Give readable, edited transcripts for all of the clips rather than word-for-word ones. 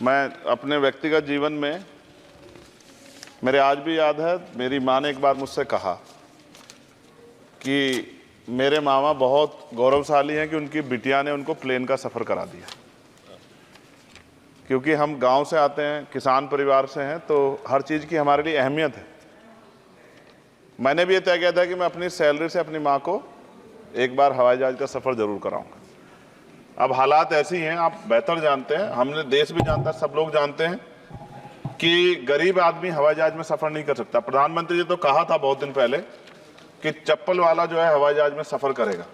मैं अपने व्यक्तिगत जीवन में, मेरे आज भी याद है, मेरी माँ ने एक बार मुझसे कहा कि मेरे मामा बहुत गौरवशाली हैं कि उनकी बिटिया ने उनको प्लेन का सफ़र करा दिया। क्योंकि हम गांव से आते हैं, किसान परिवार से हैं, तो हर चीज़ की हमारे लिए अहमियत है। मैंने भी ये तय किया था कि मैं अपनी सैलरी से अपनी माँ को एक बार हवाई जहाज़ का सफ़र ज़रूर कराऊंगा। अब हालात ऐसी हैं, आप बेहतर जानते हैं, हमने देश भी जानता है, सब लोग जानते हैं कि गरीब आदमी हवाई जहाज़ में सफ़र नहीं कर सकता। प्रधानमंत्री जी तो कहा था बहुत दिन पहले कि चप्पल वाला जो है हवाई जहाज़ में सफ़र करेगा,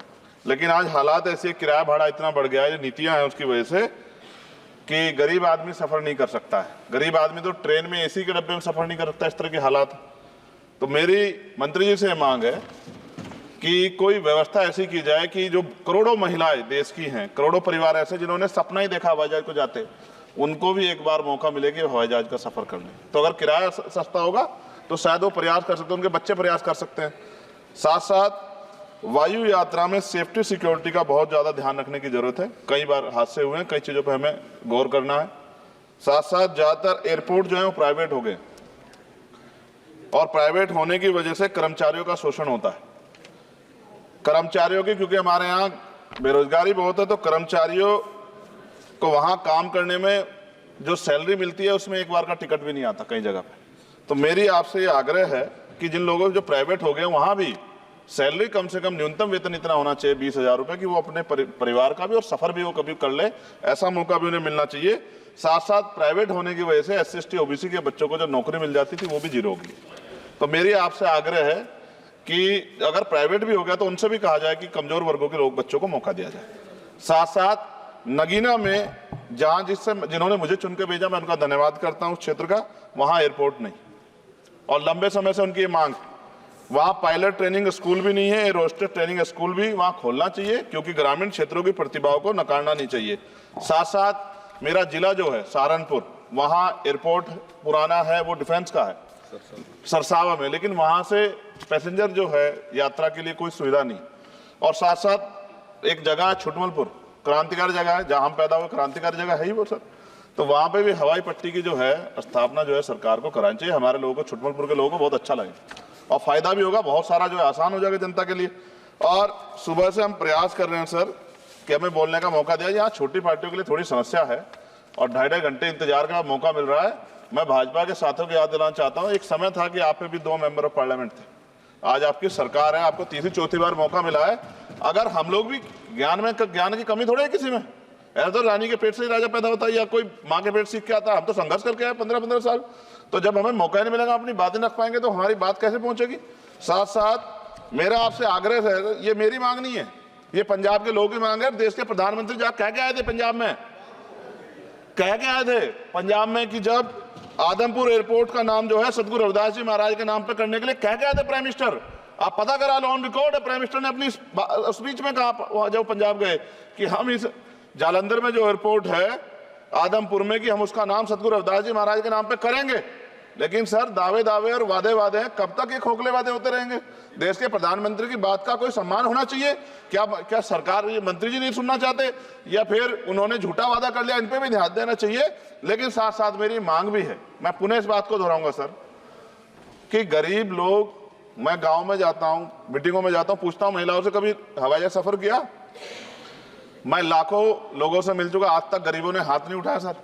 लेकिन आज हालात ऐसे, किराया भाड़ा इतना बढ़ गया है, ये नीतियाँ हैं उसकी वजह से, कि गरीब आदमी सफ़र नहीं कर सकता है। गरीब आदमी तो ट्रेन में एसी के डब्बे में सफ़र नहीं कर सकता, इस तरह के हालात। तो मेरी मंत्री जी से मांग है कि कोई व्यवस्था ऐसी की जाए कि जो करोड़ों महिलाएं देश की हैं, करोड़ों परिवार ऐसे जिन्होंने सपना ही देखा हवाई जहाज को जाते, उनको भी एक बार मौका मिले कि हवाई जहाज का सफ़र कर लें। तो अगर किराया सस्ता होगा तो शायद वो प्रयास कर सकते हैं, उनके बच्चे प्रयास कर सकते हैं। साथ साथ वायु यात्रा में सेफ्टी सिक्योरिटी का बहुत ज़्यादा ध्यान रखने की ज़रूरत है। कई बार हादसे हुए हैं, कई चीज़ों पर हमें गौर करना है। साथ साथ ज़्यादातर एयरपोर्ट जो है वो प्राइवेट हो गए, और प्राइवेट होने की वजह से कर्मचारियों का शोषण होता है। कर्मचारियों की, क्योंकि हमारे यहाँ बेरोजगारी बहुत है, तो कर्मचारियों को वहाँ काम करने में जो सैलरी मिलती है उसमें एक बार का टिकट भी नहीं आता कई जगह पे। तो मेरी आपसे ये आग्रह है कि जिन लोगों जो प्राइवेट हो गए वहाँ भी सैलरी कम से कम न्यूनतम वेतन इतना होना चाहिए 20,000 रुपये, कि वो अपने परिवार का भी और सफ़र भी वो कभी कर ले, ऐसा मौका भी उन्हें मिलना चाहिए। साथ साथ प्राइवेट होने की वजह से SC/ST OBC के बच्चों को जो नौकरी मिल जाती थी वो भी जीरो होगी। तो मेरी आपसे आग्रह है कि अगर प्राइवेट भी हो गया तो उनसे भी कहा जाए कि कमजोर वर्गों के लोग बच्चों को मौका दिया जाए। साथ साथ नगीना में जहां जिन्होंने मुझे चुन के भेजा, मैं उनका धन्यवाद करता हूं उस क्षेत्र का, वहां एयरपोर्ट नहीं, और लंबे समय से उनकी ये मांग, वहां पायलट ट्रेनिंग स्कूल भी नहीं है, एरोस्टेस ट्रेनिंग स्कूल भी वहां खोलना चाहिए, क्योंकि ग्रामीण क्षेत्रों की प्रतिभाओं को नकारना नहीं चाहिए। साथ साथ मेरा जिला जो है सहारनपुर, वहां एयरपोर्ट पुराना है, वो डिफेंस का है सरसावा में, लेकिन वहां से पैसेंजर जो है यात्रा के लिए कोई सुविधा नहीं। और साथ साथ एक जगह है छुटमलपुर, क्रांतिकारी जगह है, जहां हम पैदा हुए, क्रांतिकारी जगह है ही वो सर। तो वहां पे भी हवाई पट्टी की जो है स्थापना जो है सरकार को करानी चाहिए। हमारे लोगों को, छुटमलपुर के लोगों को बहुत अच्छा लगे और फायदा भी होगा, बहुत सारा जो है आसान हो जाएगा जनता के लिए। और सुबह से हम प्रयास कर रहे हैं सर कि हमें बोलने का मौका दिया। यहाँ छोटी पार्टियों के लिए थोड़ी समस्या है और 2.5 घंटे इंतजार का मौका मिल रहा है। मैं भाजपा के साथियों को याद दिलाना चाहता हूँ, एक समय था कि आप पे भी 2 मेंबर ऑफ पार्लियामेंट थे, आज आपकी सरकार है, आपको तीसरी चौथी बार मौका मिला है। अगर हम लोग भी ज्ञान की कमी थोड़ी है किसी में, ऐसा तो रानी के पेट से ही राजा पैदा होता है या कोई माँ के पेट सीख के आता है। हम तो संघर्ष करके आए 15-15 साल, तो जब हमें मौका नहीं मिलेगा, अपनी बातें रख पाएंगे, तो हमारी बात कैसे पहुंचेगी। साथ साथ मेरा आपसे आग्रह है, ये मेरी मांग नहीं है, ये पंजाब के लोगों की मांग है। देश के प्रधानमंत्री जब कह के आए थे पंजाब में, कह के आए थे पंजाब में कि जब आदमपुर एयरपोर्ट का नाम जो है सतगुरु रविदास जी महाराज के नाम पर करने के लिए कह के आए थे प्राइम मिनिस्टर। आप पता करा लो, ऑन रिकॉर्ड है, प्राइम मिनिस्टर ने अपनी स्पीच में कहा जब पंजाब गए कि हम इस जालंधर में जो एयरपोर्ट है आदमपुर में, कि हम उसका नाम सतगुरु रविदास जी महाराज के नाम पे करेंगे। लेकिन सर दावे और वादे हैं, कब तक ये खोखले वादे होते रहेंगे। देश के प्रधानमंत्री की बात का कोई सम्मान होना चाहिए। क्या सरकार, ये मंत्री जी नहीं सुनना चाहते, या फिर उन्होंने झूठा वादा कर लिया, इन पे भी ध्यान देना चाहिए। लेकिन साथ साथ मेरी मांग भी है, मैं पुनः इस बात को दोहराऊंगा सर, कि गरीब लोग, मैं गांव में जाता हूं, मीटिंगों में जाता हूं, पूछता हूं महिलाओं से, कभी हवाई जहाज सफर किया? मैं लाखों लोगों से मिल चुका, आज तक गरीबों ने हाथ नहीं उठाया सर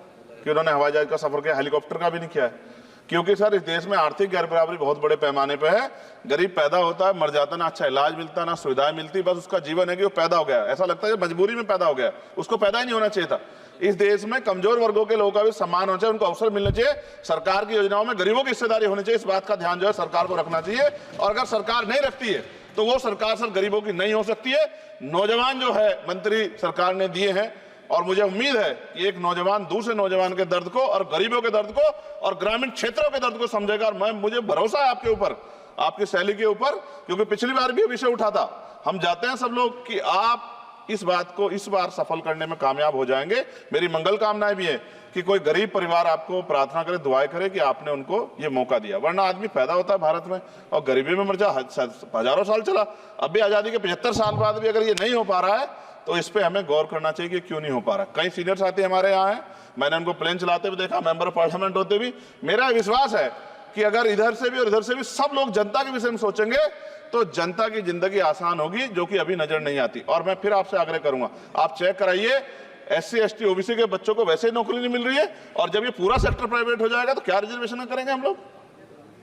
कि उन्होंने हवाई जहाज का सफर किया, हेलीकॉप्टर का भी नहीं किया है। क्योंकि सर इस देश में आर्थिक गैर बराबरी बहुत बड़े पैमाने पे है। गरीब पैदा होता है, मर जाता, ना अच्छा इलाज मिलता, ना सुविधाएं मिलती, बस उसका जीवन है कि वो पैदा हो गया, ऐसा लगता है मजबूरी में पैदा हो गया, उसको पैदा ही नहीं होना चाहिए था। इस देश में कमजोर वर्गों के लोगों का भी सम्मान होना चाहिए, उनको अवसर मिलना चाहिए। सरकार की योजनाओं में गरीबों की हिस्सेदारी होनी चाहिए, इस बात का ध्यान जो है सरकार को रखना चाहिए। और अगर सरकार नहीं रखती है तो वो सरकार सर गरीबों की नहीं हो सकती है। नौजवान जो है मंत्री सरकार ने दिए हैं, और मुझे उम्मीद है कि एक नौजवान दूसरे नौजवान के दर्द को और गरीबों के दर्द को और ग्रामीण क्षेत्रों के दर्द को समझेगा। और मुझे भरोसा है आपके ऊपर, आपकी शैली के ऊपर, क्योंकि पिछली बार भी विषय उठा था। हम जाते हैं सब लोग कि आप इस बात को इस बार सफल करने में कामयाब हो जाएंगे। मेरी मंगल कामनाएं भी है कि कोई गरीब परिवार आपको प्रार्थना करे, दुआएं करे कि आपने उनको ये मौका दिया। वरना आदमी पैदा होता है भारत में और गरीबी में मर जा, हजारों साल चला, अब भी आज़ादी के 75 साल बाद भी अगर ये नहीं हो पा रहा है तो इस पे हमें गौर करना चाहिए कि क्यों नहीं हो पा रहा। कई सीनियर साथी हमारे यहाँ हैं, मैंने उनको प्लेन चलाते हुए देखा, मेंबर ऑफ पार्लियामेंट होते भी। मेरा विश्वास है कि अगर इधर से भी और इधर से भी सब लोग जनता के विषय में सोचेंगे तो जनता की जिंदगी आसान होगी, जो कि अभी नजर नहीं आती। और मैं फिर आपसे आग्रह करूंगा, आप चेक कराइए, SC ST OBC के बच्चों को वैसे ही नौकरी नहीं मिल रही है, और जब ये पूरा सेक्टर प्राइवेट हो जाएगा तो क्या रिजर्वेशन करेंगे हम लोग?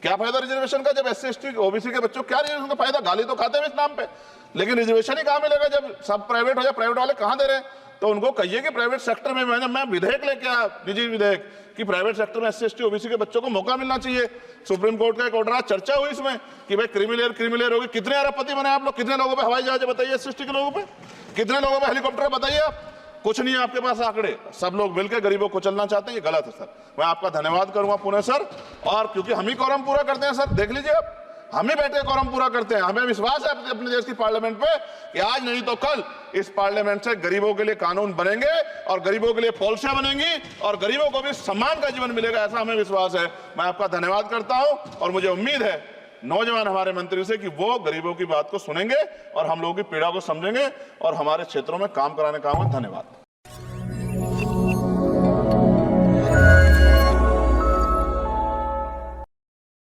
क्या फायदा रिजर्वेशन का? जब SC ST OBC के बच्चों क्या रिजर्वेशन का फायदा? गाली तो खाते हैं इस नाम पे, लेकिन रिजर्वेशन ही कहां मिलेगा जब सब प्राइवेट हो जाए? प्राइवेट वाले कहां दे रहे हैं? तो उनको कहिए कि प्राइवेट सेक्टर में मैं विधेयक लेके आया, निजी विधेयक, कि प्राइवेट सेक्टर में SC ST OBC के बच्चों को मौका मिलना चाहिए। सुप्रीम कोर्ट का एक ऑर्डर, आज चर्चा हुई इसमें कि भाई क्रीमिलेयर होगी। कितने अरबपति बने आप लोग? कितने लोगों पे हवाई जहाज बताइए? SC ST के लोगों पे कितने लोगों पे हेलीकॉप्टर बताइए? आप कुछ नहीं है आपके पास आंकड़े। सब लोग मिलकर गरीबों को चलना चाहते हैं, ये गलत है सर। मैं आपका धन्यवाद करूंगा पुनः सर, और क्योंकि हम ही कोरम पूरा करते हैं सर, देख लीजिए आप, हम ही बैठे कोरम पूरा करते हैं। हमें विश्वास है अपने देश की पार्लियामेंट पे कि आज नहीं तो कल इस पार्लियामेंट से गरीबों के लिए कानून बनेंगे और गरीबों के लिए पॉलिसियां बनेंगी और गरीबों को भी सम्मान का जीवन मिलेगा, ऐसा हमें विश्वास है। मैं आपका धन्यवाद करता हूं और मुझे उम्मीद है नौजवान हमारे मंत्री से कि वो गरीबों की बात को सुनेंगे और हम लोगों की पीड़ा को समझेंगे और हमारे क्षेत्रों में काम कराने का। धन्यवाद।